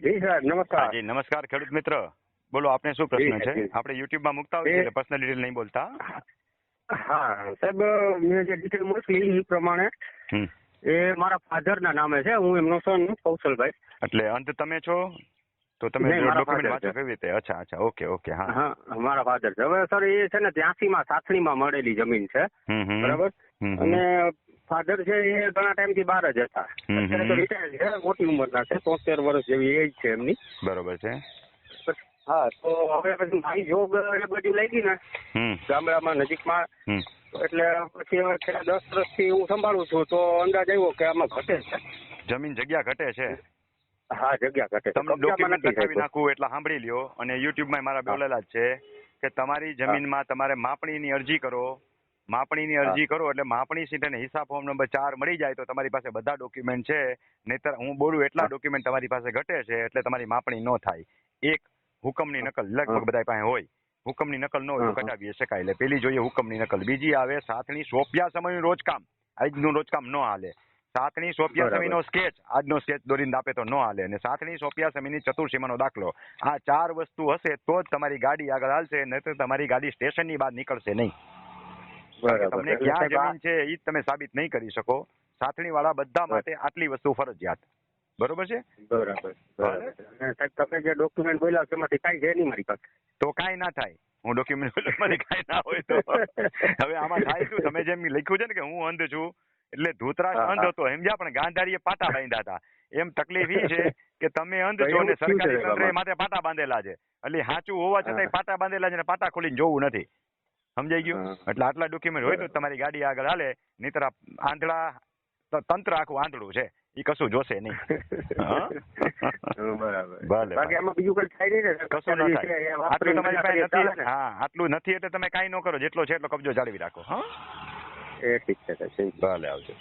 જી સાહેબ નમસ્કાર. જી નમસ્કાર ખેડૂત મિત્ર, બોલો આપને શું પ્રશ્ન છે? જી. આપણે યુટ્યુબમાં મુકતા હોય છે એટલે પર્સનલ ડિટેલ નહીં બોલતા. હા સાહેબ, મેં જે ડિટેલ મોકલી એ પ્રમાણે હમ. એ મારા ફાધરના નામે છે. હું એમનો સન કૌશલભાઈ. એટલે અંત તમે છો તો તમે નહીં, મારા ડોક્યુમેન્ટ father વાંચો છે. કેવી રીતે? અચ્છા અચ્છા, ઓકે ઓકે, હા. હા મારા ફાધર છે. હવે સર એ છે ને 83માં સાસણીમાં મળેલી જમીન છે. હમ હમ. બરાબર. હમ હમ. અને ફાધર છે એ ઘણા ટાઈમથી બહાર જ હતા. હમ હમ. અત્યારે તો રિટાયર છે, મોટી ઉંમરના છે, 73 વર્ષ જેવી એજ છે એમની. બરોબર છે. હા, તો હવે પછી મારી જોબ એ બધી લાગી ને હમ ગામડામાં નજીકમાં, હમ. એટલે પછી હવે છેલ્લા 10 વર્ષથી હું સંભાળું છું. તો અંદાજ આવ્યો કે આમાં ઘટે છે. જમીન જગ્યા ઘટે છે. હા, જગ્યા ઘટે છે. તમને કબજામાં ડોક્યુમેન્ટ નથી બતાવી સાહેબ. નાખું એટલે સાંભળી લ્યો. અને યુટ્યુબમાં મારા બોલેલા જ છે કે તમારી જમીનમાં તમારે માપણીની અરજી કરો. માપણીની અરજી કરો એટલે માપણી સીટ અને હિસાબ ફોર્મ નંબર 4 મળી જાય તો તમારી પાસે બધા ડોક્યુમેન્ટ છે. નહીતર હું બોલું એટલા ડોક્યુમેન્ટ તમારી પાસે ઘટે છે એટલે તમારી માપણી ન થાય. એક હુકમની નકલ લગભગ બધા પાસે હોય. હુકમની નકલ ન હોય તો કઢાવી શકાય. એટલે પેલી જોઈએ હુકમની નકલ. બીજી આવે સાથણી સોંપ્યા સમયનું રોજકામ. આજનું રોજકામ ન હાલે. સાથણી સોંપ્યા સમયનો સ્કેચ, આજનો સ્કેચ દોરીને આપે તો ન હાલે. અને સાથણી સોંપ્યા સમયની ચતુર્સીમાનો દાખલો. આ 4 વસ્તુ હશે તો જ તમારી ગાડી આગળ હાલશે, નહીં તો તમારી ગાડી સ્ટેશનની બહાર નીકળશે નહીં. તમને ક્યાં જમીન છે એ તમે સાબિત નહીં કરી શકો. સાથણી વાળા બધા માટે આટલી વસ્તુ ફરજિયાત. બરોબર છે? બરાબર. સાહેબ તમે જે ડોક્યુમેન્ટ બોલ્યા તેમાંથી કાંઈ છે નહીં મારી પાસે. તો કાંઈ ના થાય. હું ડોક્યુમેન્ટ માંથી કાંઈ ના હોય તો હવે આમાં થાય શું? તમે જેમ લખ્યું છે ને કે હું અંધ છું, એટલે ધૂતરાષ્ટ્ર અંધ હતો સમજ્યા, પણ ગાંધારીએ પાટા બાંધ્યા હતા. એમ તકલીફ એ છે કે તમે અંધ છો અને સરકારી તંત્રે માટે પાટા બાંધેલા છે. એટલે સાચું હોવા છતાંય પાટા બાંધેલા છે અને પાટા ખોલીને જોવું નથી. સમજાઈ ગયું? એટલે આટલા ડોક્યુમેન્ટ હોય તો તમારી ગાડી આગળ હાલે. નહીતર આંધળા તંત્ર આખું આંધળું છે, એ કશું જોશે નહીં. બરાબર. બાકી આમાં બીજું કઈ થાય નહીં ને? કશું ન થાય. આટલું તમારી પાસે નથી. હા, આટલું નથી એટલે તમે કાંઈ ન કરો. જેટલો છે એટલો કબજો જાળવી રાખો. હા, એ ઠીક છે. ભલે આવજો.